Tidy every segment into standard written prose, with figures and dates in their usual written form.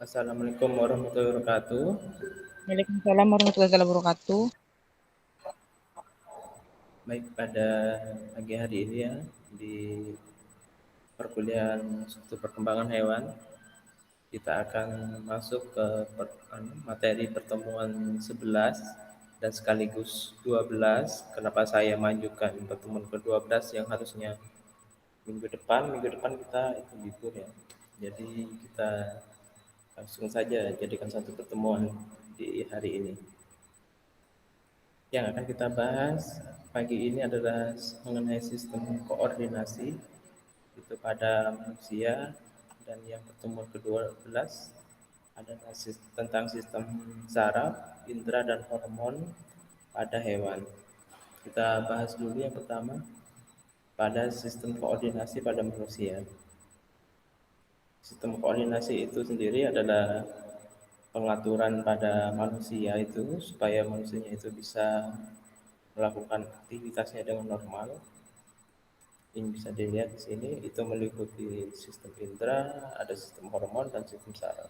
Assalamualaikum warahmatullahi wabarakatuh. Waalaikumsalam warahmatullahi wabarakatuh. Baik, pada pagi hari ini ya, di perkuliahan suatu perkembangan hewan, kita akan masuk ke materi pertemuan 11 dan sekaligus 12. Kenapa saya majukan pertemuan ke-12 yang harusnya minggu depan kita itu libur ya. Jadi kita langsung saja jadikan satu pertemuan di hari ini. Yang akan kita bahas pagi ini adalah mengenai sistem koordinasi itu pada manusia, dan yang pertemuan ke-12 adalah tentang sistem saraf, indera dan hormon pada hewan. Kita bahas dulu yang pertama pada sistem koordinasi pada manusia. Sistem koordinasi itu sendiri adalah pengaturan pada manusia itu supaya manusianya itu bisa melakukan aktivitasnya dengan normal. Ini bisa dilihat di sini, itu meliputi sistem indera, ada sistem hormon dan sistem saraf.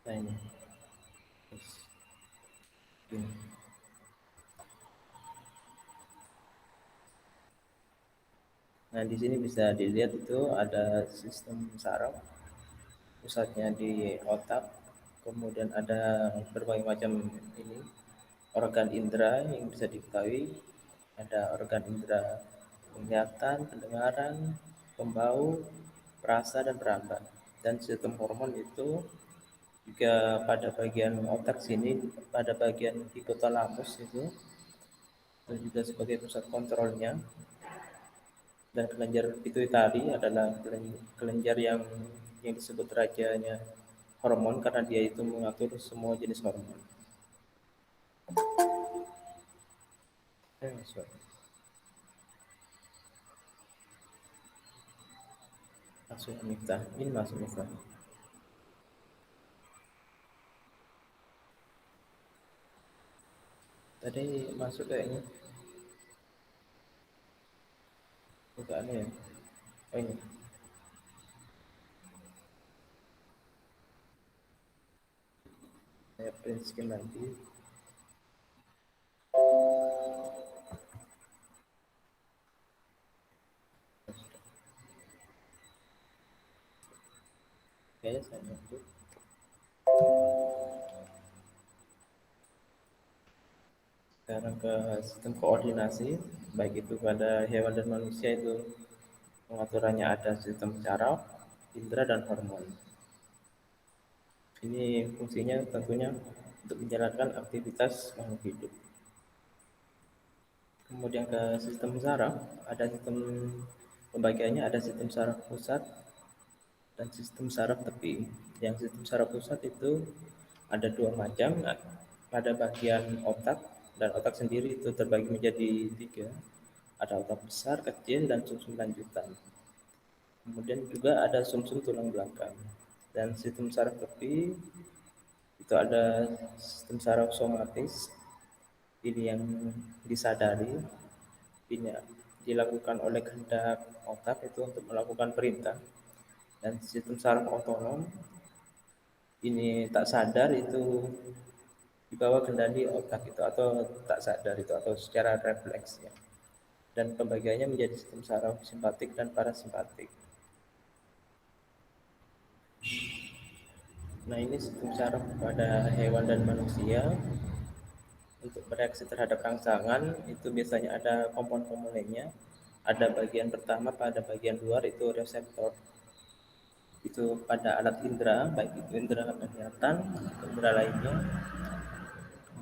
Nah ini. Nah di sini bisa dilihat itu ada sistem saraf, pusatnya di otak, kemudian ada berbagai macam ini organ indera yang bisa diketahui, ada organ indera penglihatan, pendengaran, pembau, perasa dan peraba. Dan sistem hormon itu juga pada bagian otak sini, pada bagian hipotalamus itu juga sebagai pusat kontrolnya. Dan kelenjar pituitari adalah kelenjar yang disebut rajanya hormon karena dia itu mengatur semua jenis hormon. Masuk Miftah, ini masuk Miftah. Tadi masuk kayaknya. Bukan ya. Oh ini. Saya print screen lagi. Kayaknya saya masuk. Sekarang ke sistem koordinasi, baik itu pada hewan dan manusia itu pengaturannya ada sistem saraf, indera dan hormon. Ini fungsinya tentunya untuk menjalankan aktivitas makhluk hidup. Kemudian ke sistem saraf, ada sistem pembagiannya, ada sistem saraf pusat dan sistem saraf tepi. Yang sistem saraf pusat itu ada dua macam, pada bagian otak, dan otak sendiri itu terbagi menjadi tiga. Ada otak besar, kecil, dan sumsum lanjutan. Kemudian juga ada sumsum tulang belakang. Dan sistem saraf tepi itu ada sistem saraf somatis, ini yang disadari, ini dilakukan oleh kehendak otak itu untuk melakukan perintah. Dan sistem saraf otonom ini tak sadar, itu di bawah kendali otak itu, atau tak sadar itu, atau secara refleks ya. Dan pembagiannya menjadi sistem saraf simpatik dan parasimpatik. Nah ini sistem saraf pada hewan dan manusia. Untuk bereaksi terhadap rangsangan itu biasanya ada komponen-komponennya. Ada bagian pertama pada bagian luar itu reseptor. Itu pada alat indera, baik itu indera penglihatan, indera lainnya.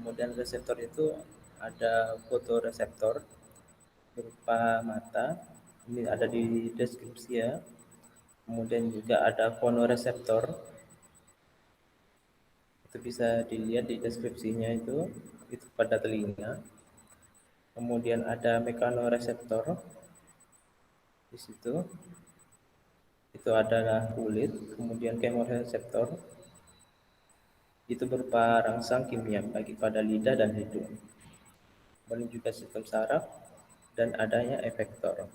Kemudian reseptor itu ada fotoreseptor berupa mata, ini ada di deskripsi ya. Kemudian juga ada fonoreseptor, itu bisa dilihat di deskripsinya itu pada telinga. Kemudian ada mekanoreseptor di situ, itu adalah kulit. Kemudian kemoreseptor itu berupa rangsang kimia bagi pada lidah dan hidung. Kemudian juga sistem saraf dan adanya efektor.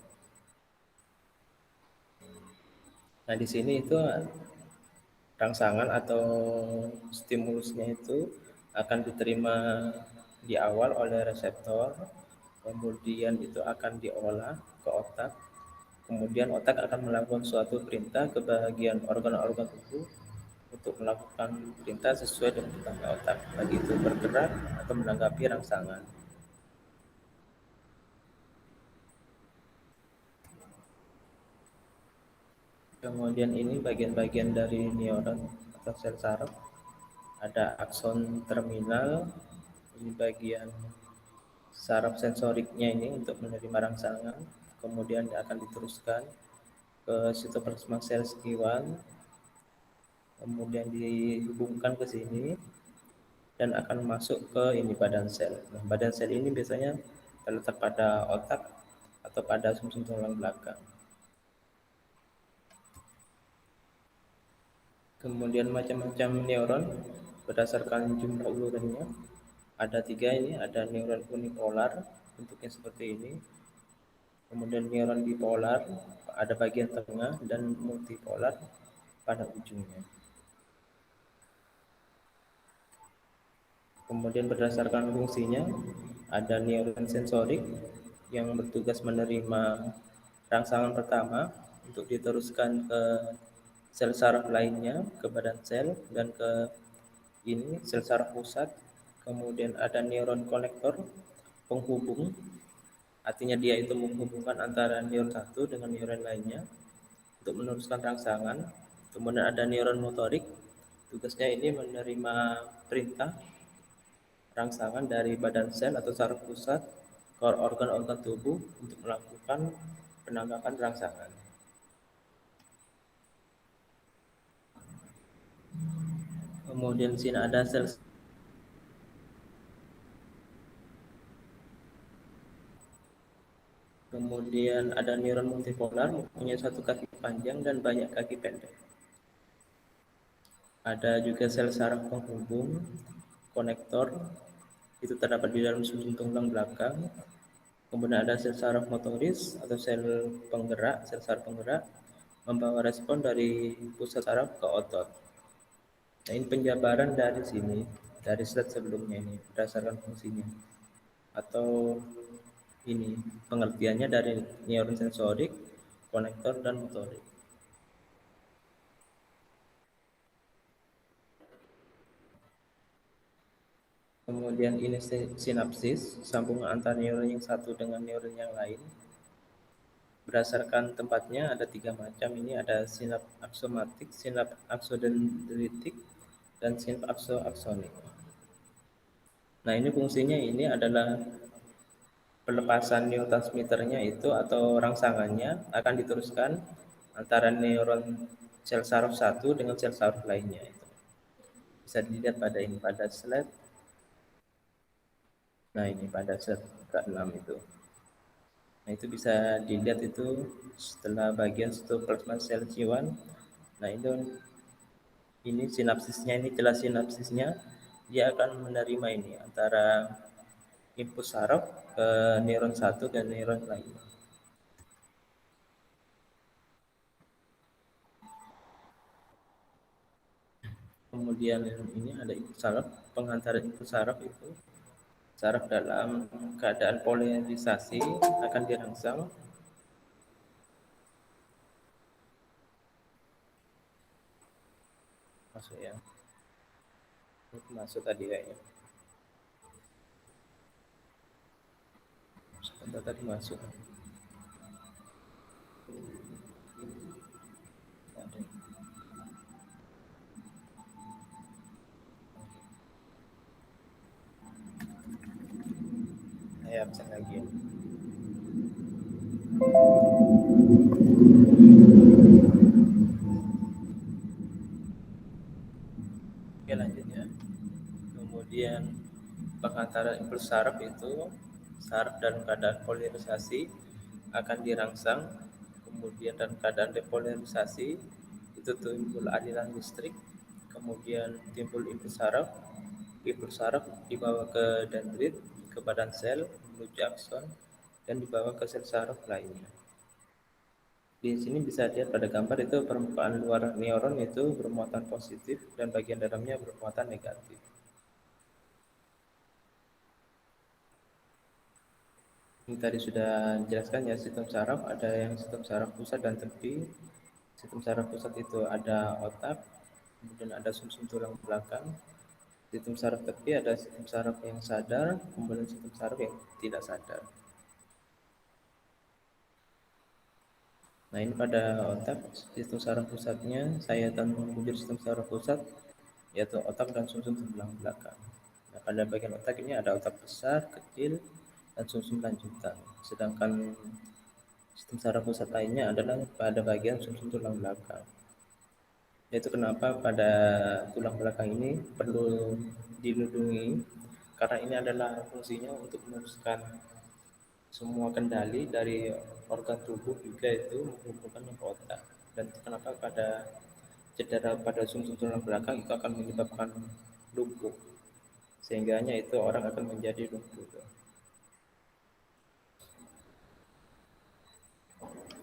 Nah, di sini itu rangsangan atau stimulusnya itu akan diterima di awal oleh reseptor, kemudian itu akan diolah ke otak, kemudian otak akan melakukan suatu perintah ke bagian organ-organ tubuh untuk melakukan perintah sesuai dengan perintah otak, baik itu bergerak atau menanggapi rangsangan. Kemudian ini bagian-bagian dari neuron atau sel saraf. Ada akson terminal, ini bagian saraf sensoriknya ini untuk menerima rangsangan. Kemudian akan diteruskan ke sitoplasma sel Schwann, kemudian dihubungkan ke sini dan akan masuk ke ini badan sel. Nah, badan sel ini biasanya terletak pada otak atau pada sumsum tulang belakang. Kemudian macam-macam neuron berdasarkan jumlah urutannya. Ada tiga ini, ada neuron unipolar bentuknya seperti ini. Kemudian neuron bipolar ada bagian tengah dan multipolar pada ujungnya. Kemudian berdasarkan fungsinya ada neuron sensorik yang bertugas menerima rangsangan pertama untuk diteruskan ke sel saraf lainnya, ke badan sel dan ke ini sel saraf pusat. Kemudian ada neuron konektor penghubung, artinya dia itu menghubungkan antara neuron satu dengan neuron lainnya untuk meneruskan rangsangan. Kemudian ada neuron motorik, tugasnya ini menerima perintah rangsangan dari badan sel atau saraf pusat ke organ-organ tubuh untuk melakukan penangkapan rangsangan. Kemudian di sini ada sel, kemudian ada neuron multipolar mempunyai satu kaki panjang dan banyak kaki pendek. Ada juga sel saraf penghubung, konektor, itu terdapat di dalam sumsum tulang belakang. Kemudian ada sel saraf motoris atau sel penggerak, sel saraf penggerak membawa respon dari pusat saraf ke otot. Nah, ini penjabaran dari sini, dari slide sebelumnya ini berdasarkan fungsinya. Atau ini pengertiannya dari neuron sensorik, konektor dan motorik. Kemudian ini sinapsis, sambungan antara neuron yang satu dengan neuron yang lain. Berdasarkan tempatnya ada tiga macam, ini ada sinap aksomatik, sinap aksodendritik, dan sinap aksoaksonik. Nah, ini fungsinya ini adalah pelepasan neurotransmitternya itu atau rangsangannya akan diteruskan antara neuron sel saraf satu dengan sel saraf lainnya itu. Bisa dilihat pada ini pada slide. Nah, ini pada slide ke-6 itu. Nah, itu bisa dilihat itu setelah bagian sitoplasma sel Schwann. Nah, ini sinapsisnya, ini jelas sinapsisnya, dia akan menerima ini antara impuls saraf ke neuron satu dan neuron lain. Kemudian ini ada impuls saraf, pengantar impuls saraf itu saraf dalam keadaan polarisasi akan dirangsang. Masuk ya, masuk tadi kayaknya. Sebentar tadi masuk. Ada. Saya absen lagi ya. Oke, lanjut ya. Kemudian pengantaran impuls saraf itu saraf dalam keadaan polarisasi akan dirangsang. Kemudian dalam keadaan depolarisasi itu timbul aliran listrik. Kemudian timbul impuls saraf. Impuls saraf dibawa ke dendrit, ke badan sel, menuju akson, dan dibawa ke sel saraf lainnya. Di sini bisa dilihat pada gambar itu permukaan luar neuron itu bermuatan positif dan bagian dalamnya bermuatan negatif. Ini tadi sudah dijelaskan ya, sistem saraf ada yang sistem saraf pusat dan tepi. Sistem saraf pusat itu ada otak, kemudian ada sumsum tulang belakang. Sistem saraf tepi ada sistem saraf yang sadar, kemudian sistem saraf yang tidak sadar. Nah, ini pada otak, sistem saraf pusatnya, sayatan menghubungi sistem saraf pusat, yaitu otak dan sumsum tulang belakang. Nah, pada bagian otak ini ada otak besar, kecil, dan sumsum lanjutan. Sedangkan sistem saraf pusat lainnya adalah pada bagian sumsum tulang belakang. Yaitu kenapa pada tulang belakang ini perlu dilindungi, karena ini adalah fungsinya untuk meneruskan semua kendali dari organ tubuh juga itu menghubungkan ke otak. Dan kenapa pada cedera pada sumsum tulang belakang itu akan menyebabkan lumpuh, sehingganya itu orang akan menjadi lumpuh.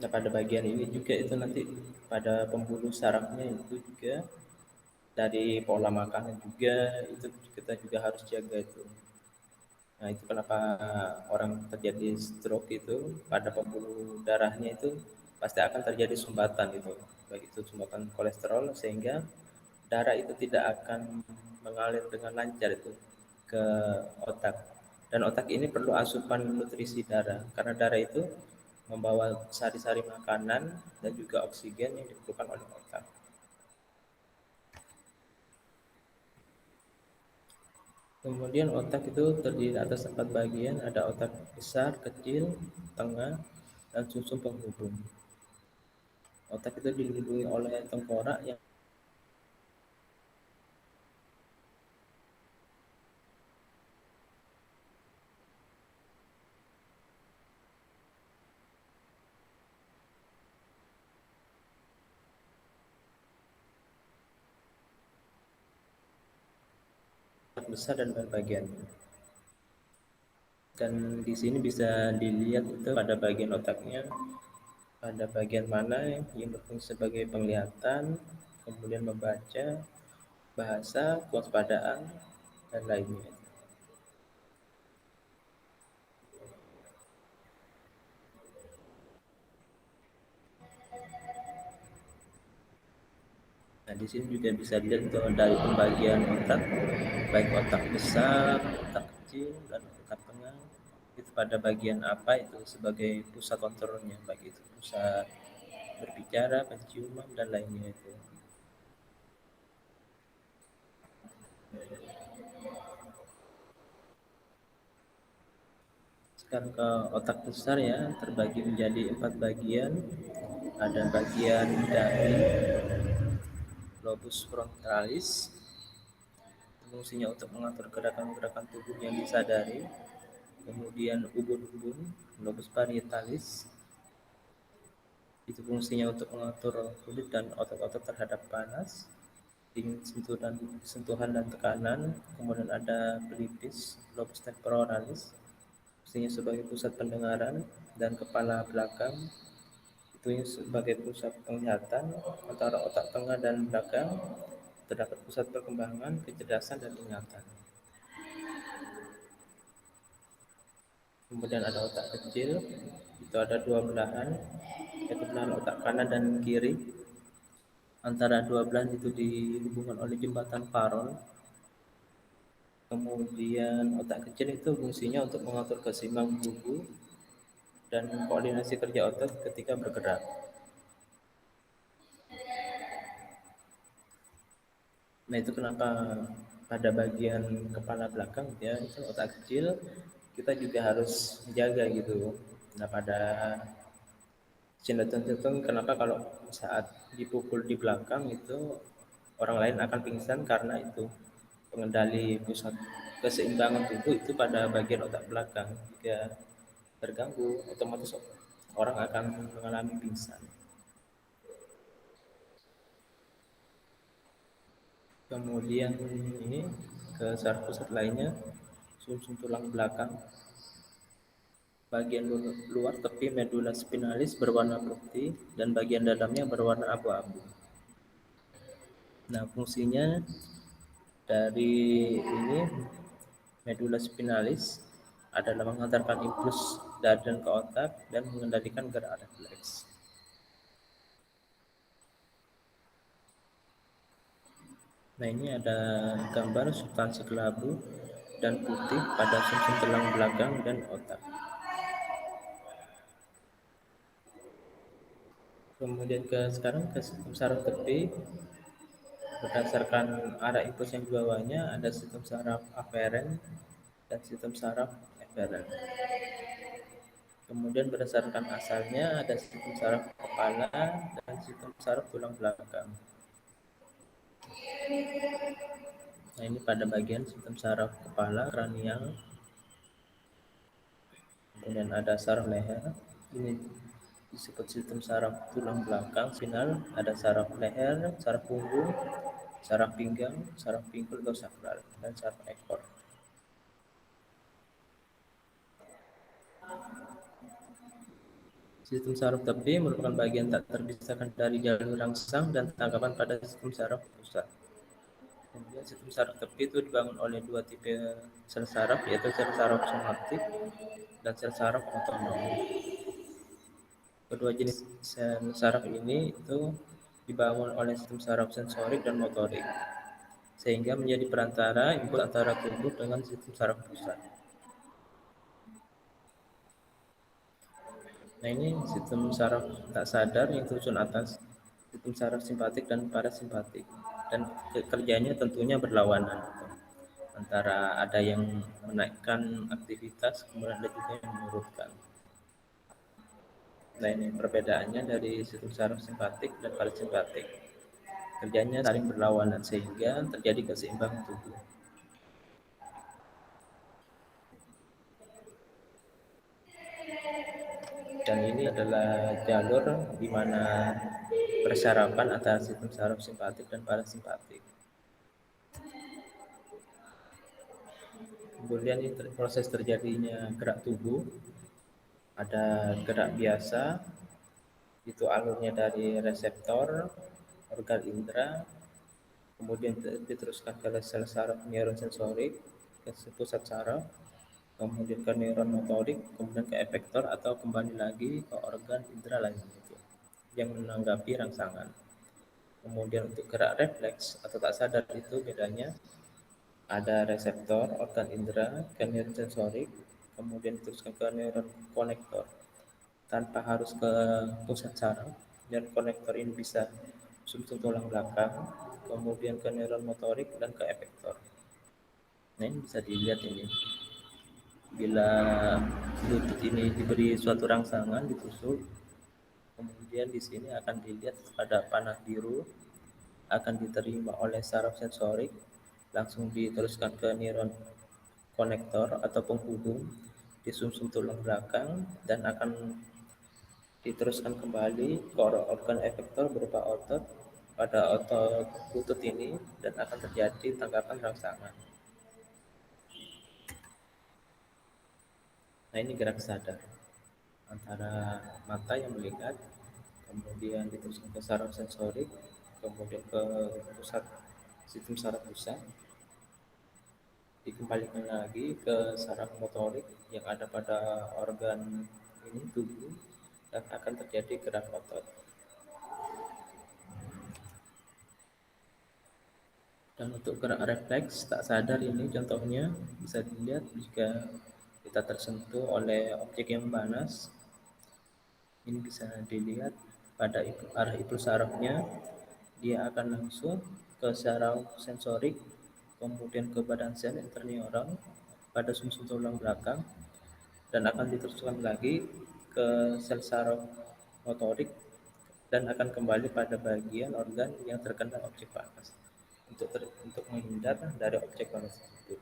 Nah, pada bagian ini juga itu nanti pada pembuluh sarafnya itu juga dari pola makanan juga itu kita juga harus jaga itu. Nah, itu kenapa orang terjadi stroke itu pada pembuluh darahnya itu pasti akan terjadi sumbatan itu, baik itu sumbatan kolesterol sehingga darah itu tidak akan mengalir dengan lancar itu ke otak. Dan otak ini perlu asupan nutrisi darah karena darah itu membawa sari-sari makanan dan juga oksigen yang diperlukan oleh otak. Kemudian otak itu terdiri atas 4 bagian, ada otak besar, kecil, tengah, dan sumsum penghubung. Otak itu dilindungi oleh tengkorak yang besar dan bagiannya. Dan di sini bisa dilihat itu pada bagian otaknya, pada bagian mana yang berfungsi sebagai penglihatan, kemudian membaca, bahasa, kewaspadaan, dan lainnya. Nah, di sini juga bisa dilihat itu dari pembagian otak, baik otak besar, otak kecil, dan otak tengah. Itu pada bagian apa itu sebagai pusat kontrolnya, baik itu pusat berbicara, penciuman, dan lainnya itu. Sekarang ke otak besar ya, terbagi menjadi 4 bagian. Ada bagian dari lobus frontalis, fungsinya untuk mengatur gerakan-gerakan tubuh yang disadari. Kemudian ubun-ubun, lobus parietalis, itu fungsinya untuk mengatur kulit dan otot-otot terhadap panas, dingin, sentuhan dan tekanan. Kemudian ada pelipis, lobus temporalis, fungsinya sebagai pusat pendengaran, dan kepala belakang itu sebagai pusat penglihatan antara otak tengah dan belakang. Terdapat pusat perkembangan, kecerdasan, dan ingatan. Kemudian ada otak kecil, itu ada dua belahan, yaitu belahan otak kanan dan kiri. Antara dua belahan itu dihubungkan oleh jembatan Paron. Kemudian otak kecil itu fungsinya untuk mengatur keseimbangan tubuh dan koordinasi kerja otot ketika bergerak. Nah, itu kenapa pada bagian kepala belakang ya itu otak kecil kita juga harus menjaga gitu. Nah, pada sinetron kenapa kalau saat dipukul di belakang itu orang lain akan pingsan karena itu pengendali pusat keseimbangan tubuh itu pada bagian otak belakang. Jika terganggu otomatis orang akan mengalami pingsan. Kemudian ini ke saraf pusat lainnya, sumsum tulang belakang. Bagian luar tepi medula spinalis berwarna putih dan bagian dalamnya berwarna abu-abu. Nah, fungsinya dari ini medula spinalis adalah mengantarkan impuls darah ke otak dan mengendalikan gerak refleks. Nah, ini ada gambar substansi kelabu dan putih pada sumsum tulang belakang dan otak. Kemudian sekarang ke sistem saraf tepi. Berdasarkan arah impuls yang dibawanya, ada sistem saraf aferen dan sistem saraf eferen. Kemudian berdasarkan asalnya, ada sistem saraf kepala dan sistem saraf tulang belakang. Nah, ini pada bagian sistem saraf kepala kranial. Kemudian ada saraf leher. Ini disebut sistem saraf tulang belakang spinal. Ada saraf leher, saraf punggung, saraf pinggang, saraf pinggul atau sakral, dan saraf ekor. Sistem saraf tepi merupakan bagian tak terpisahkan dari jalur rangsang dan tangkapan pada sistem saraf pusat. Kemudian sistem saraf tepi itu dibangun oleh dua tipe sel saraf, yaitu sel saraf somatik dan sel saraf otonom. Kedua jenis sel saraf ini itu dibangun oleh sistem saraf sensorik dan motorik, sehingga menjadi perantara impuls antara tubuh dengan sistem saraf pusat. Nah, ini sistem saraf tak sadar yang tersusun atas sistem saraf simpatik dan parasimpatik, dan kerjanya tentunya berlawanan. Antara ada yang menaikkan aktivitas, kemudian ada juga yang menurunkan. Nah, ini perbedaannya dari sistem saraf simpatik dan parasimpatik. Kerjanya saling berlawanan sehingga terjadi keseimbangan tubuh. Dan ini adalah jalur di mana persarapan antara sistem saraf simpatik dan parasimpatik. Kemudian ini proses terjadinya gerak tubuh. Ada gerak biasa, itu alurnya dari reseptor, organ indera, kemudian diteruskan ke sel saraf neuron sensorik, ke pusat saraf, kemudian ke neuron motorik, kemudian ke efektor atau kembali lagi ke organ indera lainnya itu yang menanggapi rangsangan. Kemudian untuk gerak refleks atau tak sadar itu bedanya ada reseptor, organ indera, ke neuron sensorik, kemudian diteruskan ke neuron konektor tanpa harus ke pusat saraf. Neuron konektor ini bisa sumsum tulang belakang, kemudian ke neuron motorik dan ke efektor. Nah, ini bisa dilihat ini. Bila lutut ini diberi suatu rangsangan ditusuk, kemudian di sini akan dilihat ada panah biru akan diterima oleh saraf sensorik, langsung diteruskan ke neuron konektor atau penghubung di sumsum tulang belakang dan akan diteruskan kembali ke organ efektor berupa otot pada otot lutut ini dan akan terjadi tangkapan rangsangan. Nah, ini gerak sadar antara mata yang melihat, kemudian diteruskan ke saraf sensorik, kemudian ke pusat sistem saraf pusat, dikembalikan lagi ke saraf motorik yang ada pada organ ini tubuh dan akan terjadi gerak otot. Dan untuk gerak refleks tak sadar ini contohnya bisa dilihat jika kita tersentuh oleh objek yang panas. Ini bisa dilihat pada arah impuls sarafnya, dia akan langsung ke saraf sensorik, kemudian ke badan sel interneuron pada sumsum tulang belakang dan akan diteruskan lagi ke sel saraf motorik dan akan kembali pada bagian organ yang terkena objek panas untuk menghindar dari objek panas tersebut.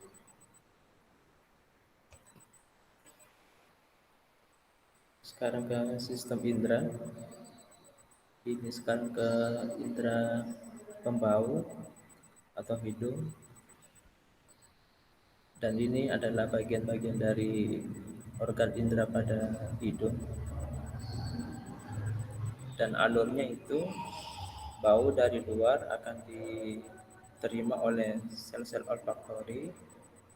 Sekarang ke sistem indera. Ini sekarang ke indera pembau atau hidung. Dan ini adalah bagian-bagian dari organ indera pada hidung, dan alurnya itu bau dari luar akan diterima oleh sel-sel olfaktori,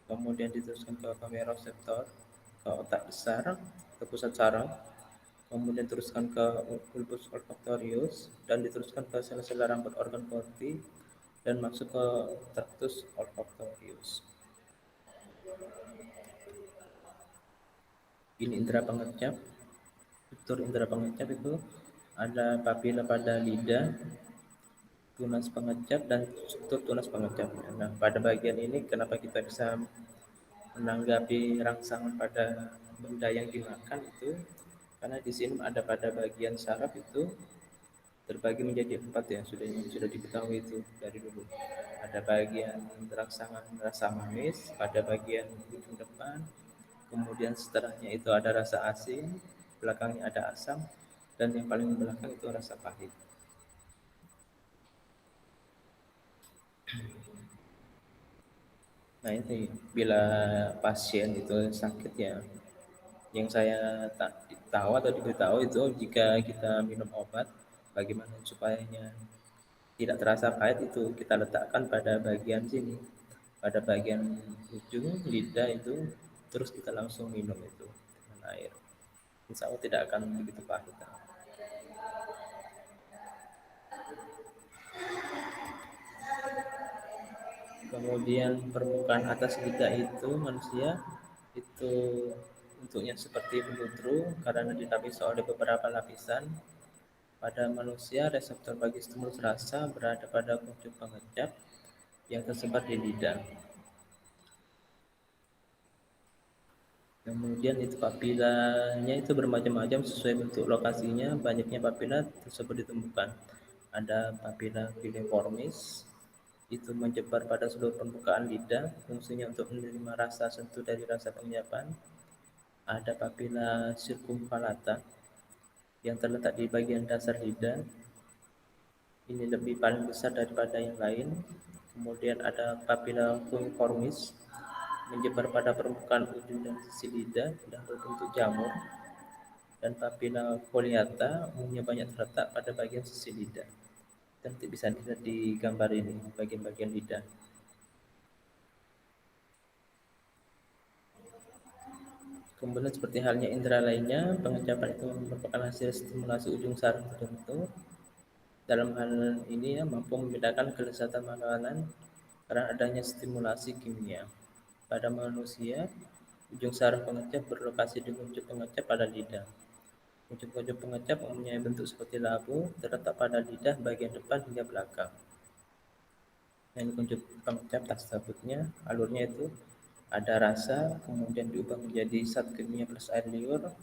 kemudian diteruskan ke kemeroseptor, ke otak besar, ke pusat saraf, kemudian teruskan ke bulbus olfaktorius, dan diteruskan ke sel-sel rambut organ korti, dan masuk ke traktus olfaktorius. Ini indera pengecap. Struktur indera pengecap itu ada papila pada lidah, tunas pengecap, dan struktur tunas pengecap. Nah, pada bagian ini kenapa kita bisa menanggapi rangsangan pada benda yang dimakan itu karena di sini ada pada bagian saraf itu terbagi menjadi 4 ya, sudah diketahui itu dari dulu. Ada bagian rangsangan rasa manis pada bagian ujung depan, kemudian setelahnya itu ada rasa asin, belakangnya ada asam, dan yang paling belakang itu rasa pahit. Nah ini bila pasien itu sakit ya, yang saya tak tahu atau diberitahu itu jika kita minum obat, bagaimana supaya tidak terasa pahit itu kita letakkan pada bagian sini, pada bagian ujung lidah itu, terus kita langsung minum itu dengan air. Insya Allah tidak akan begitu pahit. Kemudian permukaan atas lidah itu manusia itu bentuknya seperti beludru karena dilapisi oleh beberapa lapisan. Pada manusia, reseptor bagi stimulus rasa berada pada kuncup pengecap yang tersebar di lidah. Kemudian itu papilanya itu bermacam-macam sesuai bentuk lokasinya. Banyaknya papila tersebut ditemukan. Ada papila piliformis, itu menyebar pada seluruh permukaan lidah, fungsinya untuk menerima rasa sentuh dari rasa pengecapan. Ada papila circumvallata yang terletak di bagian dasar lidah. Ini lebih paling besar daripada yang lain. Kemudian ada papila fungiformis menyebar pada permukaan ujung dan sisi lidah dan berbentuk jamur. Dan papila foliata umumnya banyak terletak pada bagian sisi lidah. Dan bisa dilihat di gambar ini bagian-bagian lidah. Kemudian seperti halnya indera lainnya, pengecapan itu merupakan hasil stimulasi ujung saraf tertentu. Dalam hal ini ya, mampu membedakan kelezatan makanan karena adanya stimulasi kimia. Pada manusia, ujung saraf pengecap berlokasi di kuncup pengecap pada lidah. Kuncup-kuncup pengecap mempunyai bentuk seperti labu, terletak pada lidah bagian depan hingga belakang. Nah, ini kuncup pengecap tersebutnya, alurnya itu ada rasa, kemudian diubah menjadi zat kimia plus air liur,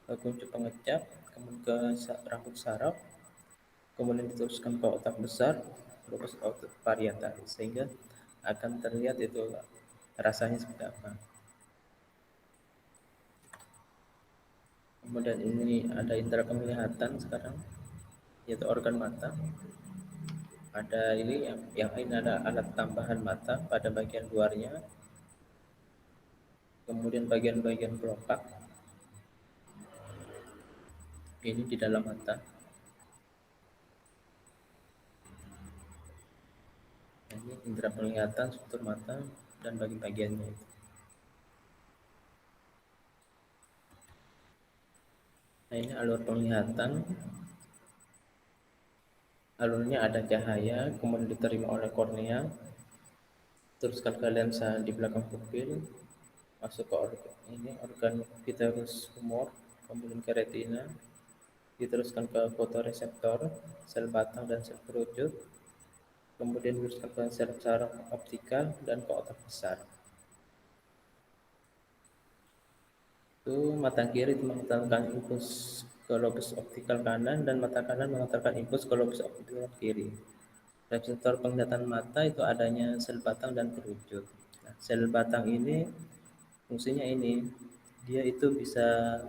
ke kuncup pengecap, kemudian ke rambut saraf, kemudian diteruskan ke otak besar, terus otak parietal, sehingga akan terlihat itu rasanya seperti apa. Kemudian ini ada indera penglihatan sekarang, yaitu organ mata. Ada ini yang ini ada alat tambahan mata pada bagian luarnya, kemudian bagian-bagian kelopak ini di dalam mata. Ini indera penglihatan, struktur mata, dan bagian-bagiannya itu. Nah, ini alur penglihatan. Alurnya ada cahaya, kemudian diterima oleh kornea, teruskan ke lensa di belakang pupil, masuk ke organ vitreous humor, kemudian ke retina, diteruskan ke fotoreseptor, sel batang dan sel kerucut, kemudian diteruskan ke sel saraf optikal dan ke otak besar. Itu mata kiri itu mengantarkan impuls ke lobus optikal kanan dan mata kanan mengantarkan impuls ke lobus optikal kiri. Reseptor penglihatan mata itu adanya sel batang dan kerucut. Nah, sel batang ini fungsinya ini, dia itu bisa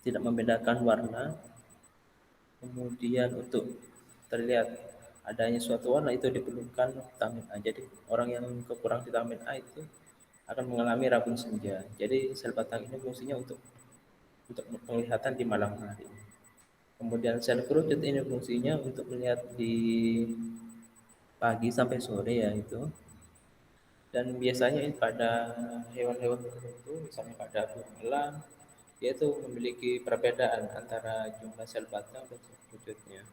tidak membedakan warna, kemudian untuk terlihat adanya suatu warna itu diperlukan vitamin A. Jadi orang yang kekurangan vitamin A itu akan mengalami rabun senja. Jadi sel batang ini fungsinya untuk penglihatan di malam hari. Kemudian sel kerucut ini fungsinya untuk melihat di pagi sampai sore ya itu. Dan biasanya ini pada hewan-hewan tertentu, misalnya pada burung elang, dia itu memiliki perbedaan antara jumlah sel batang dan sel kerucutnya.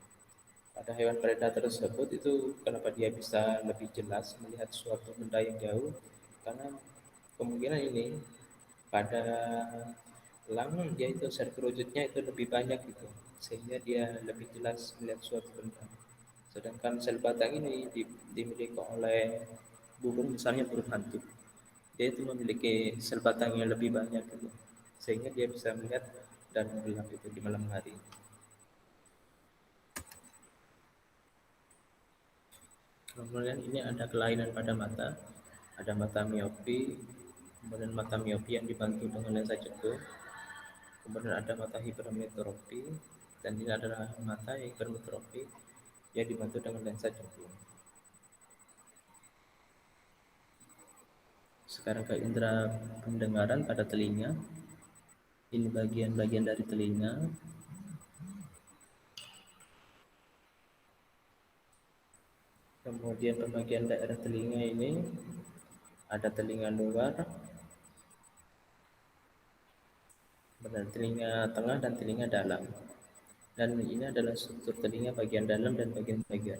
Pada hewan predator tersebut itu kenapa dia bisa lebih jelas melihat suatu benda yang jauh, karena kemungkinan ini pada elang dia itu sel kerucutnya itu lebih banyak gitu, sehingga dia lebih jelas melihat suatu benda. Sedangkan sel batang ini dimiliki oleh burung, misalnya burung hantu. Dia itu memiliki sel batang yang lebih banyak gitu, sehingga dia bisa melihat dan gelap itu di malam hari. Kemudian ini ada kelainan pada mata, ada mata miopi, kemudian mata miopi yang dibantu dengan lensa jatuh, kemudian ada mata hipermetropi, dan ini adalah mata hipermetropi yang dibantu dengan lensa jatuh. Sekarang ke indera pendengaran pada telinga. Ini bagian-bagian dari telinga. Kemudian pembagian daerah telinga ini ada telinga luar, benar telinga tengah dan telinga dalam. Dan ini adalah struktur telinga bagian dalam dan bagian-bagian.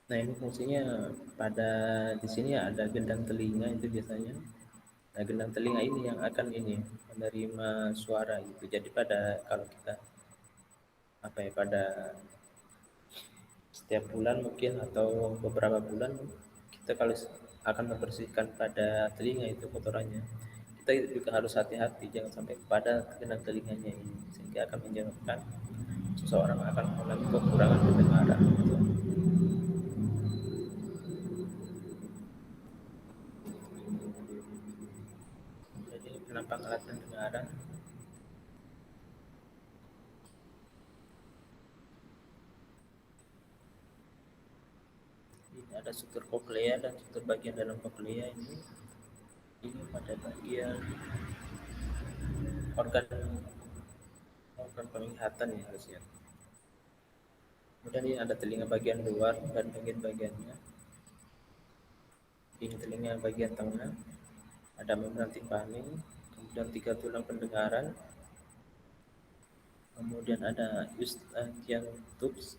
Nah ini fungsinya pada di sini ada gendang telinga itu biasanya. Nah gendang telinga ini yang akan ini menerima suara gitu. Jadi pada kalau kita apa ya pada setiap bulan mungkin atau beberapa bulan kita kalau akan membersihkan pada telinga itu kotorannya, kita juga harus hati-hati jangan sampai pada gendang telinganya ini, sehingga akan menyebabkan seseorang akan mengalami kekurangan pendengaran gitu. Jadi penampang alat pendengaran ini ada struktur koklea dan struktur bagian dalam koklea ini pada bagian organ organ penglihatan ya harusnya. Kemudian ini ada telinga bagian luar dan bagian-bagiannya. Ini telinga bagian tengah, ada membran timpani, kemudian 3 tulang pendengaran, kemudian ada Eustachian tubes,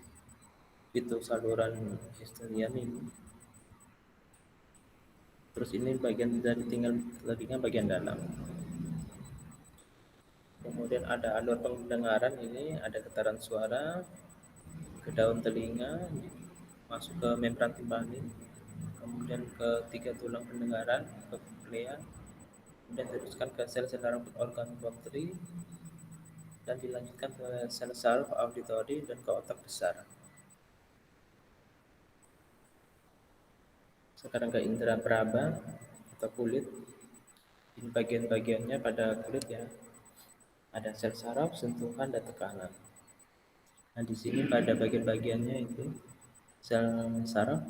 itu saluran Eustachian ini. Terus ini bagian dari telinga bagian dalam. Kemudian ada alur pendengaran ini, ada getaran suara ke daun telinga, masuk ke membran timpani, kemudian ke 3 tulang pendengaran, ke koklea, kemudian diteruskan ke sel-sel organ bakteri, dan dilanjutkan ke sel saraf auditori dan ke otak besar. Sekarang ke indera peraba atau kulit. Ini bagian-bagiannya pada kulit ya. Ada sel saraf, sentuhan, dan tekanan. Nah, di sini pada bagian-bagiannya itu sel saraf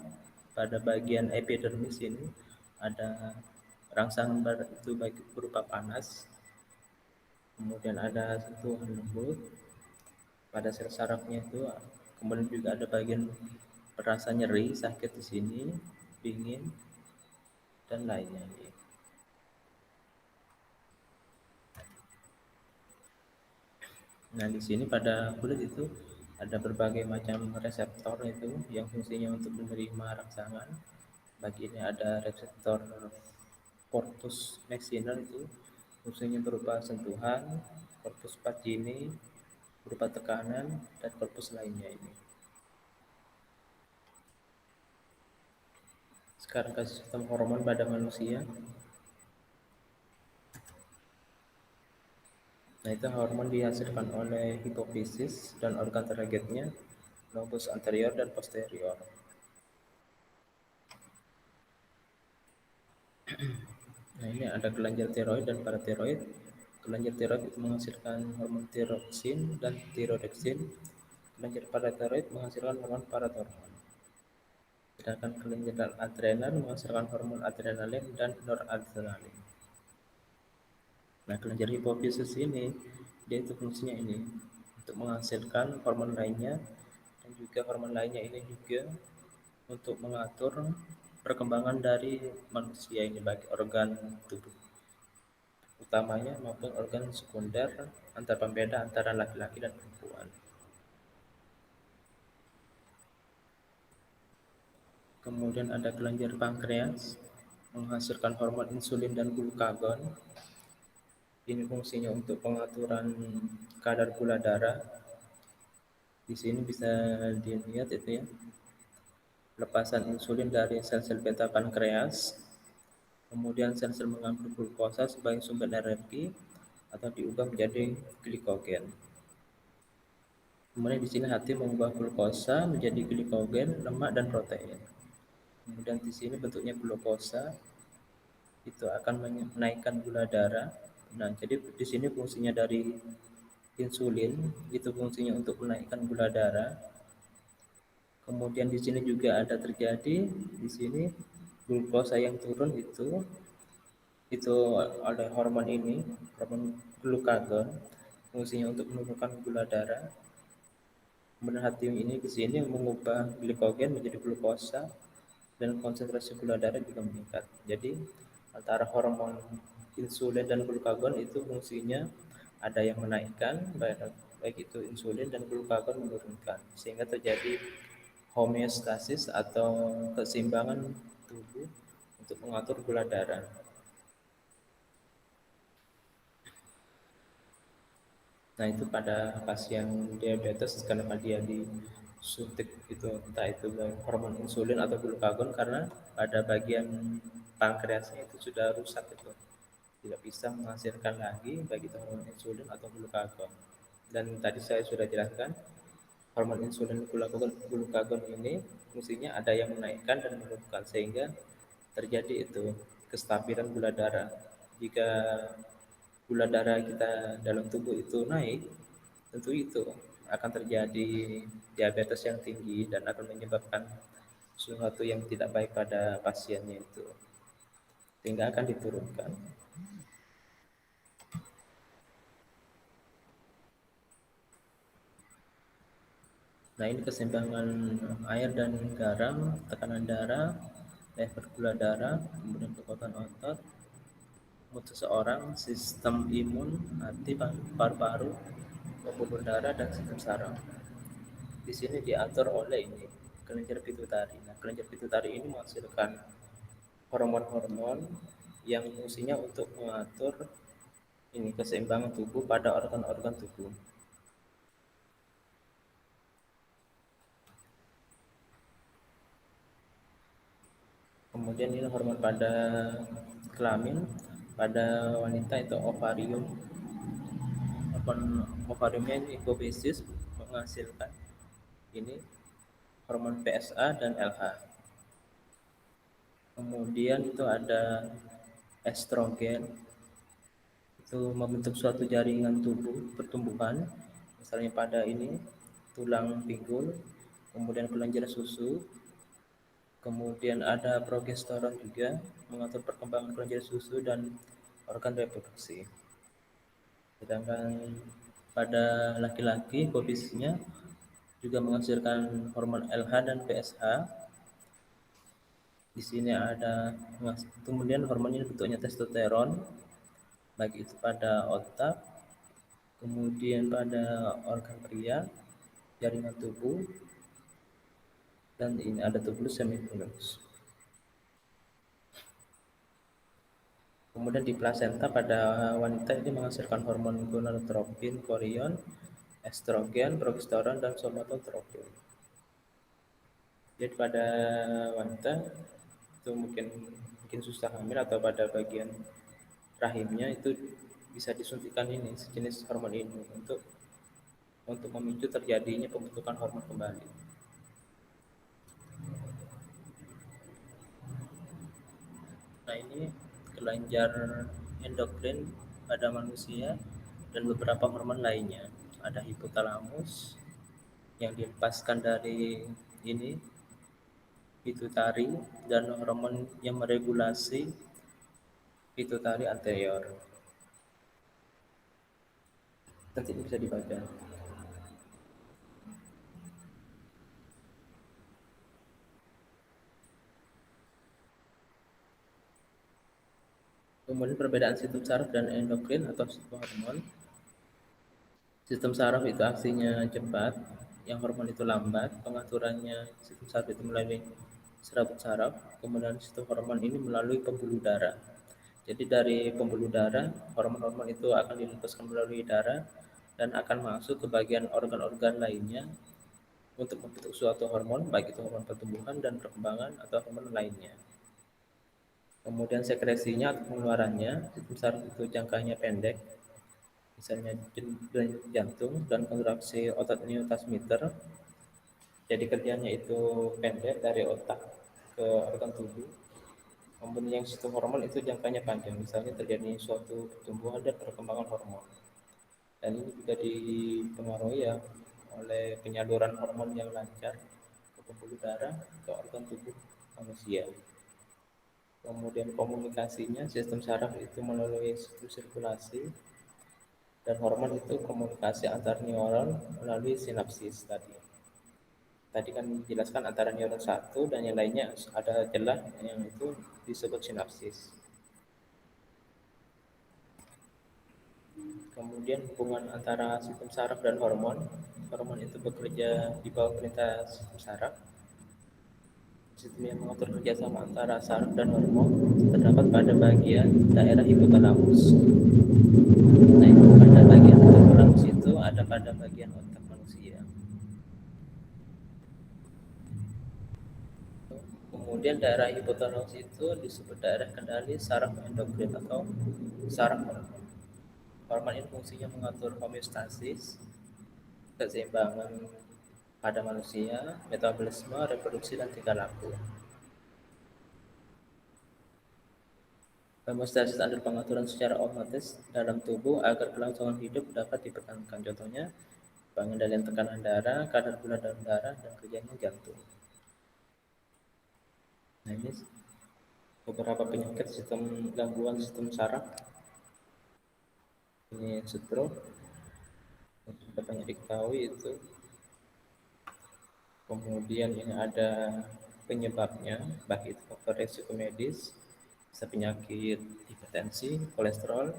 pada bagian epidermis ini ada rangsangan itu berupa panas. Kemudian ada sentuhan lembut pada sel sarafnya itu. Kemudian juga ada bagian perasa nyeri, sakit di sini, dingin, dan lainnya. Nah, di sini pada kulit itu ada berbagai macam reseptor itu yang fungsinya untuk menerima rangsangan. Bagi ini ada reseptor corpus maximal itu fungsinya berupa sentuhan, corpus pacini berupa tekanan, dan corpus lainnya ini. Sekarang ke sistem hormon pada manusia. Nah, itu hormon dihasilkan oleh hipofisis dan organ targetnya, lobus anterior dan posterior. Nah, ini ada kelenjar tiroid dan paratiroid. Kelenjar tiroid itu menghasilkan hormon tiroksin dan tiroreksin. Kelenjar paratiroid menghasilkan hormon paratormon. Sedangkan kelenjar adrenal menghasilkan hormon adrenalin dan noradrenalin. Nah, kelenjar hipofisis ini dia itu fungsinya ini untuk menghasilkan hormon lainnya, dan juga hormon lainnya ini juga untuk mengatur perkembangan dari manusia ini baik organ tubuh utamanya maupun organ sekunder, antar pembeda antara laki-laki dan perempuan. Kemudian ada kelenjar pankreas menghasilkan hormon insulin dan glukagon. Ini fungsinya untuk pengaturan kadar gula darah. Di sini bisa dilihat itu ya, lepasan insulin dari sel-sel beta pankreas. Kemudian sel-sel mengambil glukosa sebagai sumber energi atau diubah menjadi glikogen. Kemudian di sini hati mengubah glukosa menjadi glikogen, lemak dan protein. Kemudian di sini bentuknya glukosa itu akan menaikkan gula darah. Nah, jadi di sini fungsinya dari insulin itu fungsinya untuk menaikkan gula darah. Kemudian di sini juga ada terjadi di sini glukosa yang turun itu oleh hormon ini, hormon glukagon, fungsinya untuk menurunkan gula darah. Kemudian hati ini di sini mengubah glikogen menjadi glukosa dan konsentrasi gula darah juga meningkat. Jadi antara hormon insulin dan glukagon itu fungsinya ada yang menaikkan, baik itu insulin, dan glukagon menurunkan, sehingga terjadi homeostasis atau keseimbangan tubuh untuk mengatur gula darah. Nah, itu pada pasien diabetes kenapa dia disuntik itu entah itu hormon insulin atau glukagon, karena pada bagian pankreasnya itu sudah rusak, itu tidak bisa menghasilkan lagi baik itu hormon insulin atau glukagon. Dan tadi saya sudah jelaskan hormon insulin glukagon ini fungsinya ada yang menaikkan dan menurunkan, sehingga terjadi itu kestabilan gula darah. Jika gula darah kita dalam tubuh itu naik, tentu itu akan terjadi diabetes yang tinggi dan akan menyebabkan sesuatu yang tidak baik pada pasiennya itu, sehingga akan diturunkan. Nah, ini keseimbangan air dan garam, tekanan darah, level gula darah, kemudian kekuatan otot, mood seseorang, sistem imun, hati, paru-paru, pembuluh darah, dan sistem saraf. Di sini diatur oleh ini kelenjar pituitari. Nah, kelenjar pituitari ini menghasilkan hormon-hormon yang fungsinya untuk mengatur ini keseimbangan tubuh pada organ-organ tubuh. Kemudian ini hormon pada kelamin, pada wanita itu ovarium. Hormon ovariumnya ini hipofisis menghasilkan ini hormon PSA dan LH. Kemudian itu ada estrogen, itu membentuk suatu jaringan tubuh pertumbuhan, misalnya pada ini tulang pinggul, kemudian kelenjar susu. Kemudian ada progesteron juga mengatur perkembangan kelenjar susu dan organ reproduksi. Sedangkan pada laki-laki hipofisisnya juga menghasilkan hormon LH dan PSH. Di sini ada kemudian hormon ini bentuknya testosteron, baik itu pada otak, kemudian pada organ pria, jaringan tubuh, dan ini ada tubulus semifluous. Kemudian di plasenta pada wanita ini menghasilkan hormon gonadotropin, korion, estrogen, progesteron, dan somatotropin. Jadi pada wanita itu mungkin susah hamil atau pada bagian rahimnya itu bisa disuntikan ini sejenis hormon ini untuk memicu terjadinya pembentukan hormon kembali. Nah, ini kelenjar endokrin pada manusia dan beberapa hormon lainnya. Ada hipotalamus yang dilepaskan dari ini pituitari, dan hormon yang meregulasi pituitari anterior. Nanti bisa dibaca. Kemudian perbedaan sistem saraf dan endokrin atau sistem hormon. Sistem saraf itu aksinya cepat, yang hormon itu lambat. Pengaturannya sistem saraf itu melalui serabut saraf, kemudian sistem hormon ini melalui pembuluh darah. Jadi dari pembuluh darah, hormon-hormon itu akan dilepaskan melalui darah dan akan masuk ke bagian organ-organ lainnya untuk membentuk suatu hormon, baik itu hormon pertumbuhan dan perkembangan atau hormon lainnya. Kemudian sekresinya atau pengeluarannya, sistem saraf itu jangkanya pendek, misalnya jantung dan kontraksi otot neurotransmitter. Jadi kerjanya itu pendek dari otak ke organ tubuh. Kemudian yang sistem hormon itu jangkanya panjang, misalnya terjadi suatu pertumbuhan dan perkembangan hormon. Dan ini juga dipengaruhi ya oleh penyaluran hormon yang lancar ke pembuluh darah ke organ tubuh manusia. Kemudian komunikasinya, sistem saraf itu melalui sistem sirkulasi, dan hormon itu komunikasi antar neuron melalui sinapsis tadi. Tadi kan dijelaskan antara neuron satu dan yang lainnya ada celah yang itu disebut sinapsis. Kemudian hubungan antara sistem saraf dan hormon. Hormon itu bekerja di bawah perintah sistem saraf. Sistem yang mengatur kerjasama antara saraf dan hormon terdapat pada bagian daerah hipotalamus. Nah, itu pada bagian hipotalamus itu ada pada bagian otak manusia. Kemudian daerah hipotalamus itu disebut daerah kendali saraf endokrin atau saraf hormon. Hormon ini fungsinya mengatur homeostasis, keseimbangan pada manusia, metabolisme, reproduksi, dan tingkah laku. Homeostasis adalah pengaturan secara otomatis dalam tubuh agar kelangsungan hidup dapat dipertahankan. Contohnya, pengendalian tekanan darah, kadar gula dalam darah, dan kerjanya jantung. Nah, ini beberapa penyakit gangguan sistem saraf. Ini stroke, sudah banyak diketahui itu. Kemudian ini ada penyebabnya, baik itu faktor resiko medis, bisa penyakit hipertensi, kolesterol,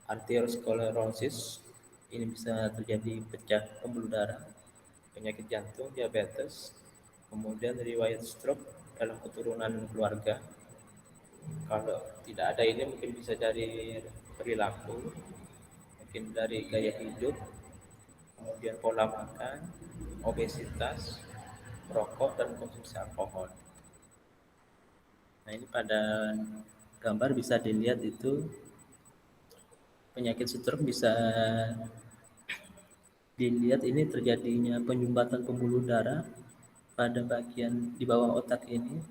arteriosklerosis, ini bisa terjadi pecah pembuluh darah, penyakit jantung, diabetes, kemudian riwayat stroke dalam keturunan keluarga. Kalau tidak ada ini mungkin bisa dari perilaku, mungkin dari gaya hidup, kemudian pola makan, obesitas, merokok, dan konsumsi alkohol. Nah, ini pada gambar bisa dilihat itu penyakit stroke bisa dilihat ini terjadinya penyumbatan pembuluh darah pada bagian di bawah otak ini,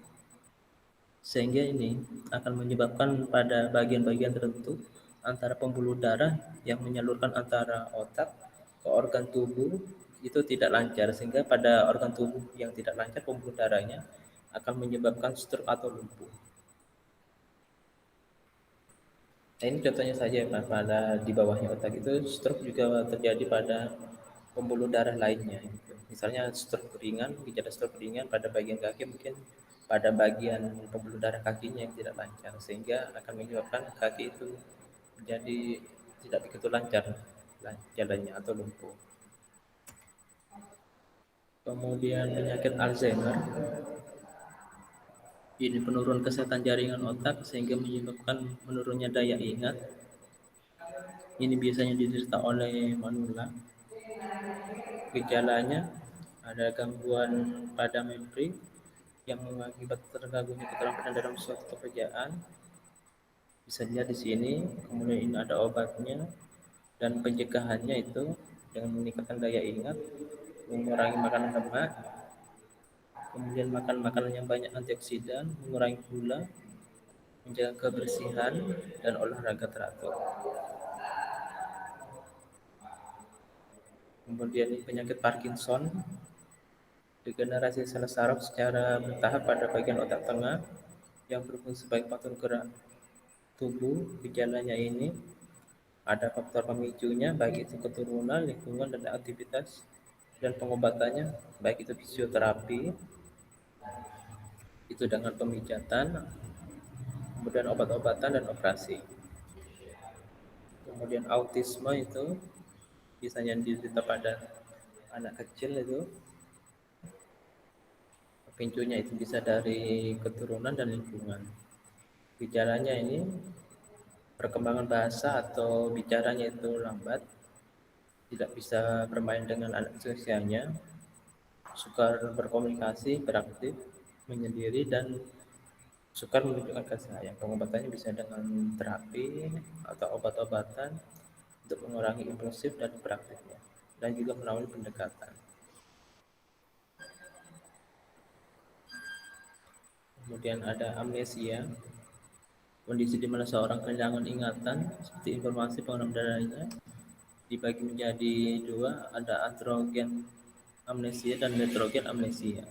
sehingga ini akan menyebabkan pada bagian-bagian tertentu antara pembuluh darah yang menyalurkan antara otak ke organ tubuh itu tidak lancar, sehingga pada organ tubuh yang tidak lancar pembuluh darahnya akan menyebabkan stroke atau lumpuh. Nah, ini contohnya saja Pak, pada di bawahnya otak itu stroke juga terjadi pada pembuluh darah lainnya. Gitu. Misalnya stroke ringan, gejala stroke ringan pada bagian kaki mungkin pada bagian pembuluh darah kakinya yang tidak lancar, sehingga akan menyebabkan kaki itu menjadi tidak begitu lancar jalannya atau lumpuh. Kemudian penyakit Alzheimer, ini penurun kesehatan jaringan otak sehingga menyebabkan menurunnya daya ingat. Ini biasanya diderita oleh manula. Gejalanya ada gangguan pada memori yang mengakibat terganggunya keterampilan dalam suatu pekerjaan. Bisa dilihat di sini. Kemudian ini ada obatnya dan pencegahannya itu dengan meningkatkan daya ingat, mengurangi makanan lemak, kemudian makan makanan yang banyak antioksidan, mengurangi gula, menjaga kebersihan, dan olahraga teratur. Kemudian penyakit Parkinson, Degenerasi sel saraf secara bertahap pada bagian otak tengah yang berfungsi sebagai patung gerak tubuh. Gejalanya ini ada faktor pemicunya, baik itu keturunan, lingkungan, dan aktivitas, dan pengobatannya, baik itu fisioterapi, itu dengan pemijatan, kemudian obat-obatan dan operasi. Kemudian autisme itu biasanya diderita pada anak kecil itu, pemicunya itu bisa dari keturunan dan lingkungan. Gejalanya ini perkembangan bahasa atau bicaranya itu lambat, tidak bisa bermain dengan anak seusianya, sukar berkomunikasi, beraktif, menyendiri, dan sukar menunjukkan kasih sayang. Pengobatannya bisa dengan terapi atau obat-obatan untuk mengurangi impulsif dan beraktifnya, dan juga melalui pendekatan. Kemudian ada amnesia, kondisi di mana seorang kehilangan ingatan seperti informasi pengenal dadanya. Dibagi menjadi dua, ada androgen amnesia dan retrogen amnesia.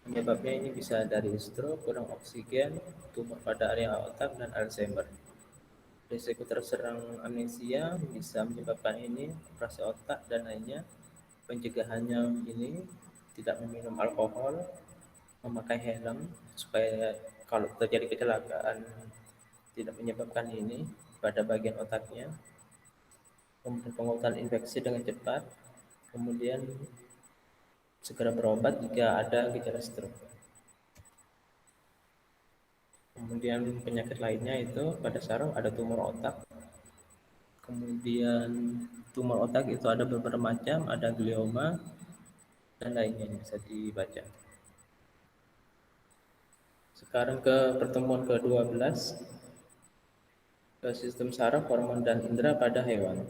Penyebabnya ini bisa dari stroke, kurang oksigen, tumor pada area otak, dan Alzheimer. Risiko terserang amnesia bisa menyebabkan ini operasi otak dan lainnya. Pencegahannya ini tidak meminum alkohol, memakai helm supaya kalau terjadi kecelakaan tidak menyebabkan ini pada bagian otaknya. Kemudian pengobatan infeksi dengan cepat, kemudian segera berobat jika ada gejala stroke. Kemudian penyakit lainnya itu pada saraf ada tumor otak. Kemudian tumor otak itu ada beberapa macam, ada glioma dan lainnya yang bisa dibaca. Sekarang ke pertemuan ke-12, ke sistem saraf, hormon, dan indera pada hewan.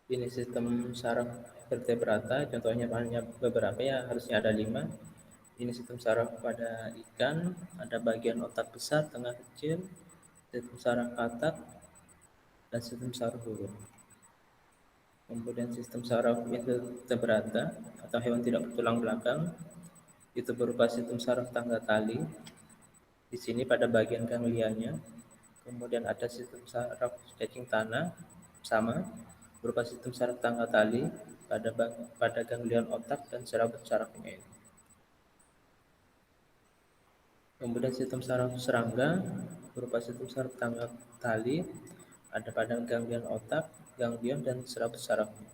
Ini sistem saraf vertebrata, contohnya hanya beberapa ya, harusnya ada 5. Ini sistem saraf pada ikan, ada bagian otak besar, tengah, kecil, sistem saraf katak, dan sistem saraf burung. Kemudian sistem saraf vertebrata atau hewan tidak bertulang belakang, itu berupa sistem saraf tangga tali. Di sini pada bagian ganglianya. Kemudian ada sistem saraf cacing tanah, sama, berupa sistem saraf tangga tali pada ganglion otak dan serabut sarafnya ini. Kemudian sistem saraf serangga berupa sistem saraf tangga tali ada pada ganglion otak, ganglion, dan serabut sarafnya.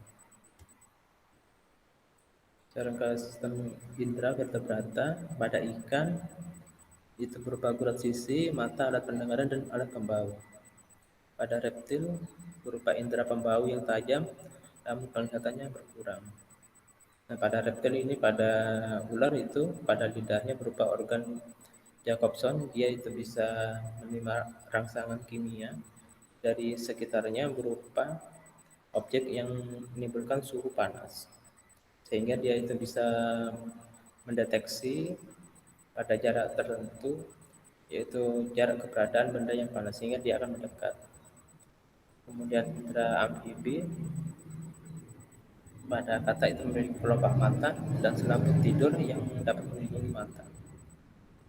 Sekarang ke sistem indera vertebrata pada ikan itu berupa gurat sisi, mata, alat pendengaran, dan alat pembau. Pada reptil berupa indera pembau yang tajam, namun penglihatannya berkurang. Nah, pada reptil ini, pada ular itu, pada lidahnya berupa organ Jacobson, dia itu bisa menerima rangsangan kimia dari sekitarnya berupa objek yang menimbulkan suhu panas, sehingga dia itu bisa mendeteksi pada jarak tertentu, yaitu jarak keberadaan benda yang panas, sehingga dia akan mendekat. Kemudian indera amfibi pada kata itu memiliki pelopak mata dan selaput tidur yang dapat melindungi mata.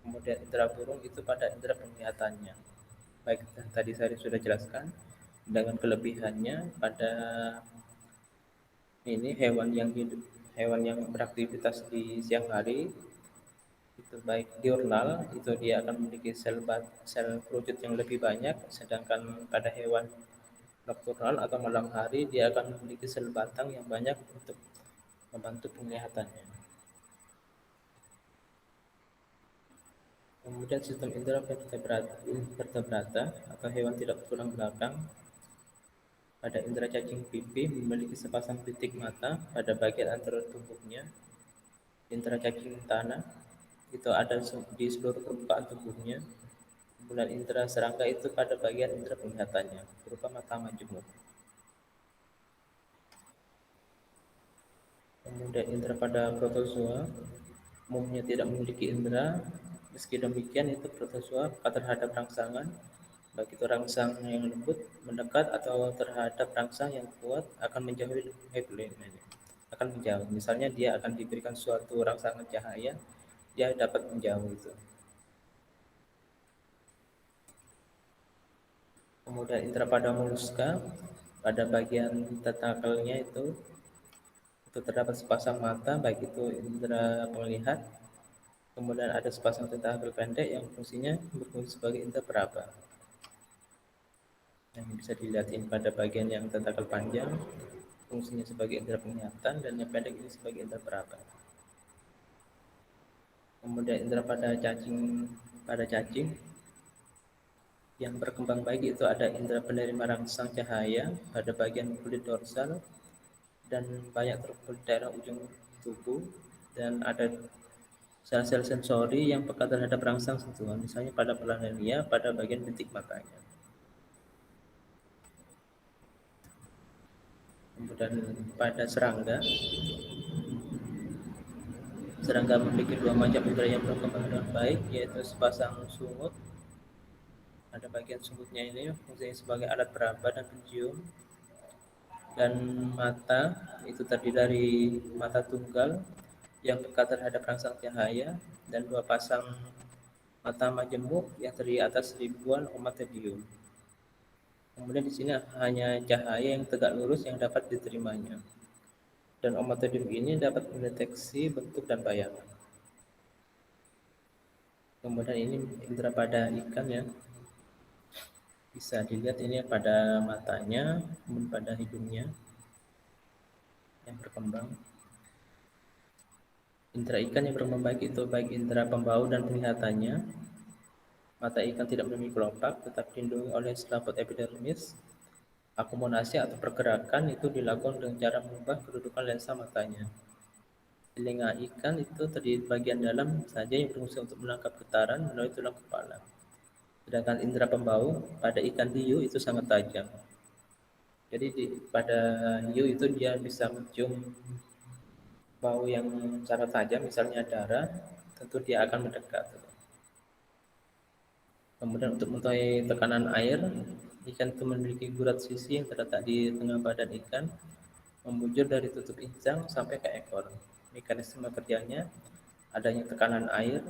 Kemudian indera burung itu pada indera penglihatannya. Baik, tadi saya sudah jelaskan dengan kelebihannya pada ini hewan yang beraktivitas di siang hari itu baik diurnal itu dia akan memiliki sel kerucut yang lebih banyak, sedangkan pada hewan nokturnal atau malam hari dia akan memiliki sel batang yang banyak untuk membantu penglihatannya. Kemudian sistem indera vertebrata atau hewan tidak bertulang belakang pada indera cacing pipih memiliki sepasang titik mata pada bagian anterior tubuhnya. Indera cacing tanah itu ada di seluruh permukaan tubuhnya. Kemudian indera serangga itu pada bagian indera penglihatannya berupa mata majemuk. Kemudian indera pada protozoa umumnya tidak memiliki indera. Meski demikian, itu protozoa peka terhadap rangsangan Baik itu rangsang yang lembut mendekat atau terhadap rangsang yang kuat akan menjauhi akan menjauh. Misalnya dia akan diberikan suatu rangsangan cahaya, dia dapat menjauh itu. Kemudian indera pada moluska, pada bagian tentakelnya itu terdapat sepasang mata, baik itu indera penglihat. Kemudian ada sepasang tentakel pendek yang fungsinya berfungsi sebagai indera peraba. Yang bisa dilihat ini pada bagian yang tentakel panjang, fungsinya sebagai indera penglihatan, dan yang pendek ini sebagai indera peraba. Kemudian indera pada cacing yang berkembang baik itu ada indera penerima rangsang cahaya pada bagian kulit dorsal dan banyak terkumpul di daerah ujung tubuh, dan ada sel-sel sensori yang peka terhadap rangsang sentuhan, misalnya pada planea pada bagian bintik matanya. Kemudian pada serangga memiliki dua macam indera yang berkembang dengan baik, yaitu sepasang sungut. Ada bagian sungutnya ini fungsinya sebagai alat peraba dan pencium, dan mata itu terdiri dari mata tunggal yang peka terhadap rangsang cahaya dan dua pasang mata majemuk yang terdiri atas ribuan omatodium. Kemudian di sini hanya cahaya yang tegak lurus yang dapat diterimanya, dan omatodium ini dapat mendeteksi bentuk dan bayangan. Kemudian ini indera pada ikan ya, bisa dilihat ini pada matanya, kemudian pada hidungnya yang berkembang. Indera ikan yang berkembang baik itu baik indera pembau dan penglihatannya. Mata ikan tidak memiliki kelopak, tetapi dilindungi oleh selaput epidermis. Akomodasi atau pergerakan itu dilakukan dengan cara mengubah kedudukan lensa matanya. Telinga ikan itu terdiri bagian dalam saja yang berfungsi untuk menangkap getaran melalui tulang kepala. Sedangkan indera pembau pada ikan hiu itu sangat tajam. Jadi pada hiu itu dia bisa mencium bau yang sangat tajam, misalnya darah, tentu dia akan mendekat. Kemudian untuk mengetahui tekanan air, ikan itu memiliki gurat sisi yang terletak di tengah badan ikan, membujur dari tutup insang sampai ke ekor. Mekanisme kerjanya, adanya tekanan air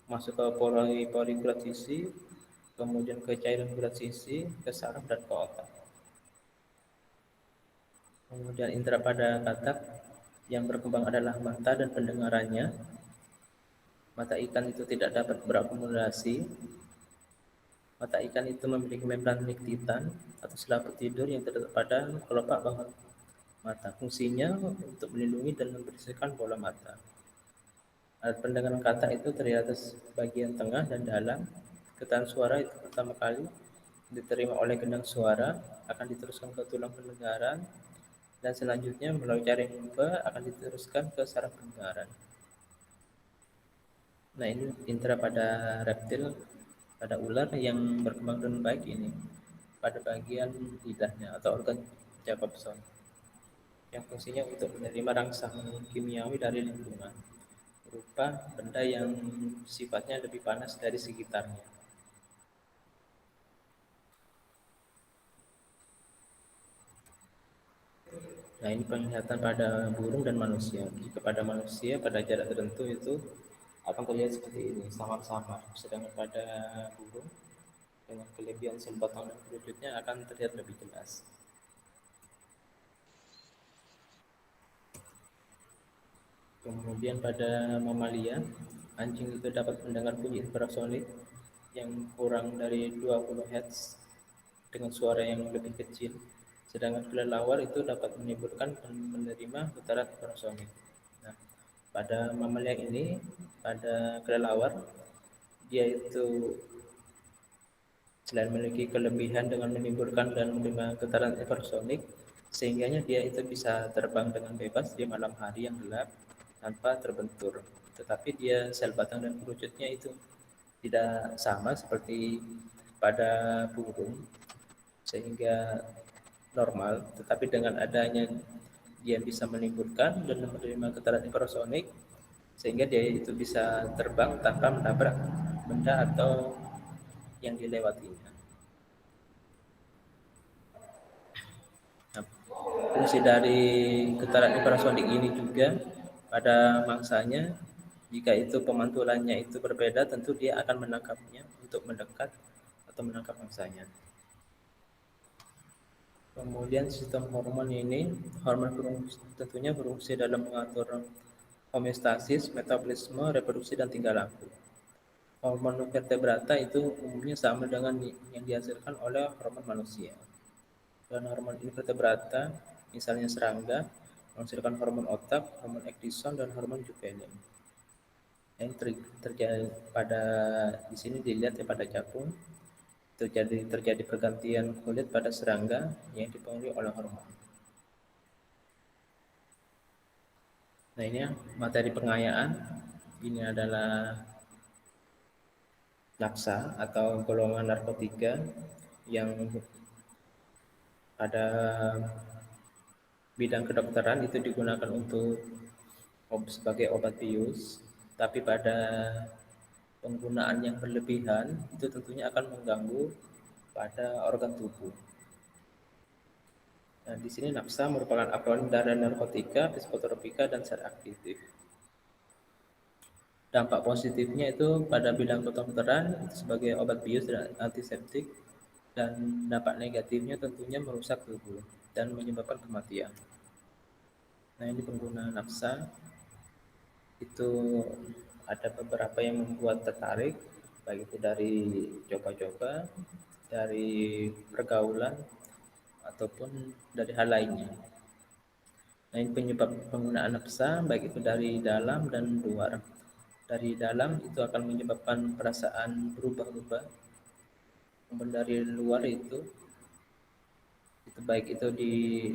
masuk ke pori-pori gurat sisi, kemudian ke cairan gurat sisi, ke saraf dan ke otak. Kemudian indera pada katak yang berkembang adalah mata dan pendengarannya. Mata ikan itu tidak dapat berakumulasi. Mata ikan itu memiliki membran niktitan atau selaput tidur yang terletak pada kelopak bawah mata. Fungsinya untuk melindungi dan membersihkan bola mata. Alat pendengaran katak itu terdiri atas bagian tengah dan dalam. Getaran suara itu pertama kali diterima oleh gendang suara, akan diteruskan ke tulang pendengaran, dan selanjutnya melalui jaring lumba akan diteruskan ke saraf pendengaran. Nah, ini indera pada reptil, pada ular yang berkembang dengan baik ini pada bagian lidahnya atau organ Jacobson yang fungsinya untuk menerima rangsang kimiawi dari lingkungan berupa benda yang sifatnya lebih panas dari sekitarnya. Nah, ini penglihatan pada burung dan manusia. Jika pada manusia pada jarak tertentu itu akan terlihat seperti ini, samar-samar. Sedangkan pada burung dengan kelebihan sel batang dan kerucutnya akan terlihat lebih jelas. Kemudian pada mamalia, anjing itu dapat mendengar bunyi infrasonik yang kurang dari 20 Hz dengan suara yang lebih kecil. Sedangkan kelelawar itu dapat menimbulkan dan menerima getaran infrasonik. Nah, pada mamalia ini, pada kelelawar, dia itu selain memiliki kelebihan dengan menimbulkan dan menerima getaran infrasonik, sehingganya dia itu bisa terbang dengan bebas di malam hari yang gelap tanpa terbentur. Tetapi dia sel batang dan kerucutnya itu tidak sama seperti pada burung, sehingga normal. Tetapi dengan adanya dia bisa menimbulkan dan menerima getaran infrasonik, sehingga dia itu bisa terbang tanpa menabrak benda atau yang dilewatinya. fungsi dari getaran infrasonik ini juga pada mangsanya. Jika itu pemantulannya itu berbeda, tentu dia akan menangkapnya untuk mendekat atau menangkap mangsanya. Kemudian sistem hormon ini, tentunya berfungsi dalam mengatur homeostasis, metabolisme, reproduksi, dan tingkah laku. Hormon vertebrata itu umumnya sama dengan yang dihasilkan oleh hormon manusia. Dan hormon invertebrata, misalnya serangga, menghasilkan hormon otak, hormon epison, dan hormon juvenin. Yang terjadi pada di sini dilihat ya pada capung, terjadi pergantian kulit pada serangga yang dipengaruhi oleh hormon. Nah ini materi pengayaan. Ini adalah naksa atau golongan narkotika yang pada bidang kedokteran itu digunakan untuk sebagai obat bius, tapi pada penggunaan yang berlebihan itu tentunya akan mengganggu pada organ tubuh. Nah, di sini nafsa merupakan akronim dari narkotika, psikotropika, dan zat aktif. Dampak positifnya itu pada bidang kedokteran itu sebagai obat bius dan antiseptik, dan dampak negatifnya tentunya merusak tubuh dan menyebabkan kematian. Nah, ini pengguna nafsa itu ada beberapa yang membuat tertarik, baik itu dari coba-coba, dari pergaulan, ataupun dari hal lainnya. Nah, ini penyebab penggunaan nafsa baik itu dari dalam dan luar. Dari dalam itu akan menyebabkan perasaan berubah-ubah. Kemudian dari luar itu baik itu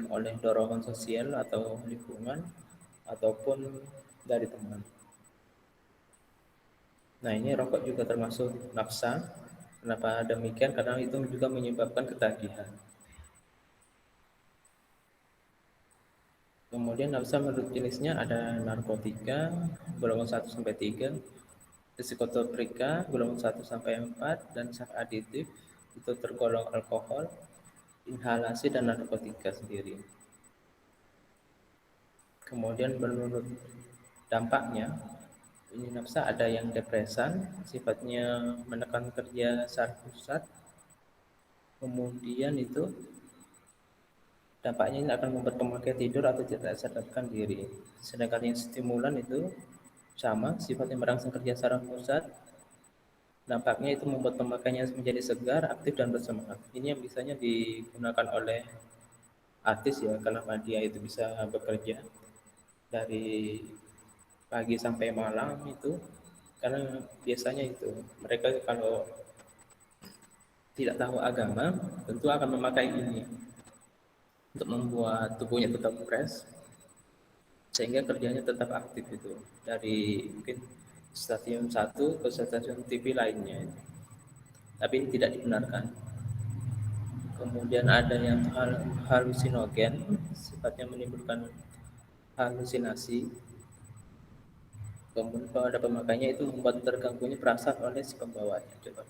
oleh dorongan sosial atau lingkungan ataupun dari teman. Nah, ini rokok juga termasuk nafsa. Kenapa demikian? Karena itu juga menyebabkan ketagihan. Kemudian nafsa menurut jenisnya ada narkotika golongan 1 sampai 3, psikotropika golongan 1 sampai 4, dan zat aditif itu tergolong alkohol, inhalasi, dan narkotika sendiri. Kemudian menurut dampaknya, ini nafsa ada yang depresan, sifatnya menekan kerja saraf pusat. Kemudian itu dampaknya ini akan membuat pemakai tidur atau tidak sadarkan diri. Sedangkan yang stimulan itu sama, sifatnya merangsang kerja saraf pusat. Dampaknya itu membuat pemakainya menjadi segar, aktif, dan bersemangat. Ini yang biasanya digunakan oleh artis ya, karena dia itu bisa bekerja dari pagi sampai malam itu, karena biasanya itu mereka kalau tidak tahu agama tentu akan memakai ini untuk membuat tubuhnya tetap fresh sehingga kerjanya tetap aktif itu dari mungkin stadium 1 ke stadium TV lainnya, tapi ini tidak dibenarkan. Kemudian ada yang halusinogen, sifatnya menimbulkan halusinasi. Kemudian pada pemakainya itu membuat terganggunya perasaan oleh si pembawanya. Coba.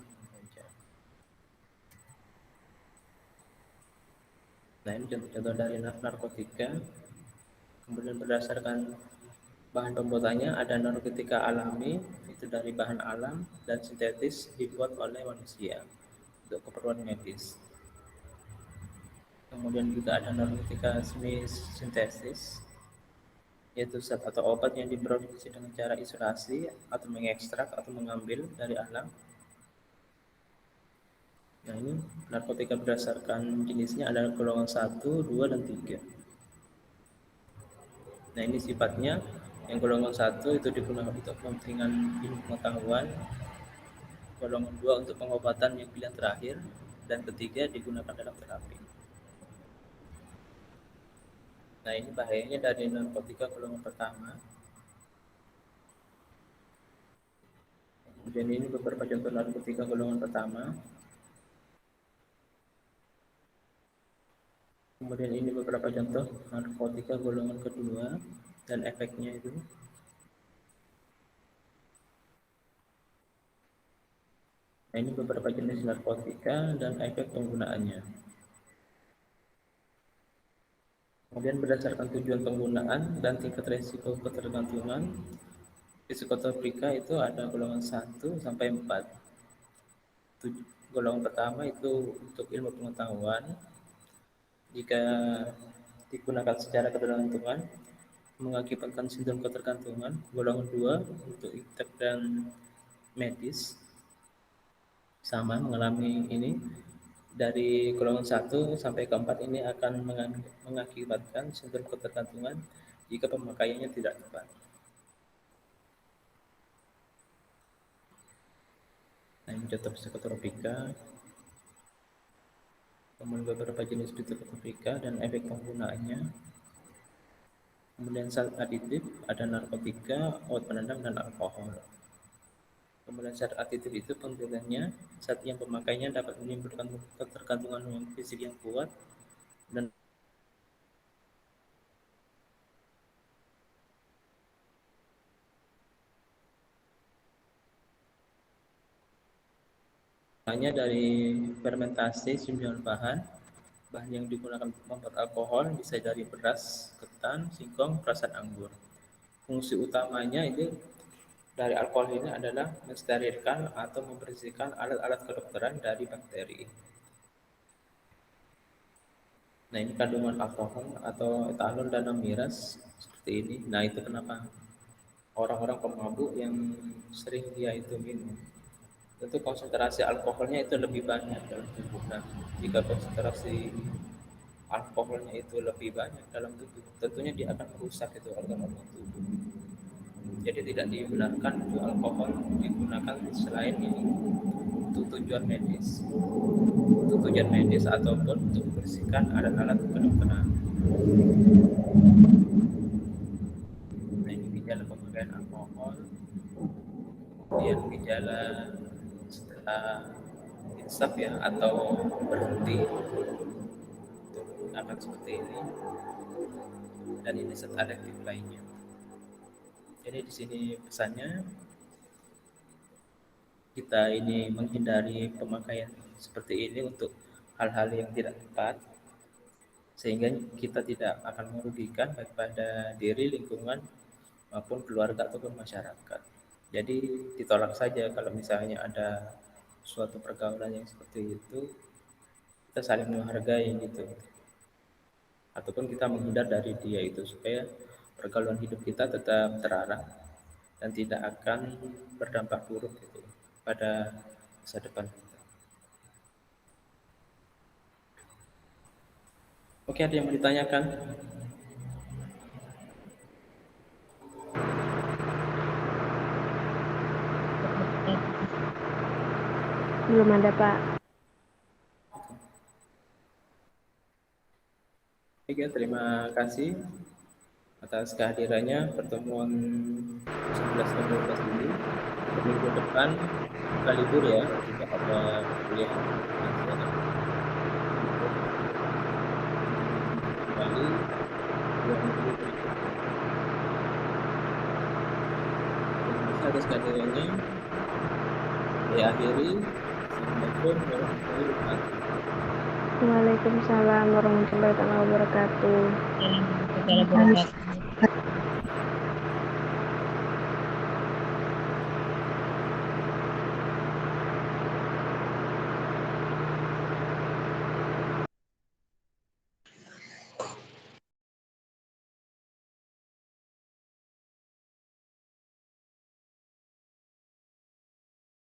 Nah, ini contoh-contoh dari narkotika. Kemudian berdasarkan bahan pembuatannya ada narkotika alami, itu dari bahan alam, dan sintetis dibuat oleh manusia untuk keperluan medis. Kemudian juga ada narkotika semi sintesis, yaitu zat atau obat yang diproduksi dengan cara isolasi atau mengekstrak atau mengambil dari alam. Nah, ini narkotika berdasarkan jenisnya ada golongan 1, 2, dan 3. Nah, ini sifatnya yang golongan 1 itu digunakan untuk kepentingan ilmu pengetahuan, golongan 2 untuk pengobatan yang pilihan terakhir, dan ketiga digunakan dalam terapi. Nah, ini bahayanya dari narkotika golongan pertama. Kemudian ini beberapa contoh narkotika golongan pertama. Kemudian ini beberapa contoh narkotika golongan kedua dan efeknya itu. Nah, ini beberapa jenis narkotika dan efek penggunaannya. Kemudian berdasarkan tujuan penggunaan dan tingkat resiko ketergantungan, psikotropika itu ada golongan 1 sampai 4. Golongan pertama itu untuk ilmu pengetahuan, jika digunakan secara ketergantungan mengakibatkan sindrom ketergantungan. Golongan 2 untuk iptek dan medis, sama mengalami ini. Dari golongan 1 sampai ke 4 ini akan mengakibatkan sindrom ketergantungan jika pemakaiannya tidak tepat. Nah, ini contoh psikotropika, kemudian beberapa jenis psikotropika dan efek penggunaannya. Kemudian zat aditif, ada narkotika, obat penendang, dan alkohol. Kemudian zat aditif itu pengertiannya zat yang pemakainya dapat menimbulkan ketergantungan fisik yang kuat dan hanya dari fermentasi sembilan bahan yang digunakan untuk membuat alkohol bisa dari beras, ketan, singkong, perasan anggur. Fungsi utamanya itu dari alkohol ini adalah mensterilkan atau membersihkan alat-alat kedokteran dari bakteri. Nah, ini kandungan alkohol atau etanol dalam miras seperti ini. Nah, itu kenapa orang-orang pemabuk yang sering dia itu minum, tentu konsentrasi alkoholnya itu lebih banyak dalam tubuh. Nah, jika konsentrasi alkoholnya itu lebih banyak dalam tubuh, tentunya dia akan merusak itu organ-organ tubuh. Jadi tidak dibenarkan untuk alkohol digunakan selain ini untuk tujuan medis ataupun untuk membersihkan alat-alat kedokteran. Nah, ini gejala pemakaian alkohol. Kemudian gejala setelah insaf ya atau berhenti akan seperti ini, dan ini zat adiktif lainnya. Jadi di sini pesannya kita ini menghindari pemakaian seperti ini untuk hal-hal yang tidak tepat, sehingga kita tidak akan merugikan baik pada diri, lingkungan, maupun keluarga ataupun masyarakat. Jadi ditolak saja kalau misalnya ada suatu pergaulan yang seperti itu, kita saling menghargai gitu, ataupun kita menghindar dari dia itu supaya pergaulan hidup kita tetap terarah dan tidak akan berdampak buruk gitu pada masa depan kita. Oke, ada yang mau ditanyakan? Belum ada, Pak. Oke, terima kasih atas kehadirannya pertemuan 11 dan 12 ini. Minggu depan kita libur ya, tidak ada kuliah kembali 2 minggu berikutnya. Terima kasih atas kehadirannya. Saya akhiri. Assalamualaikum warahmatullahi wabarakatuh. Waalaikumsalam warahmatullahi wabarakatuh.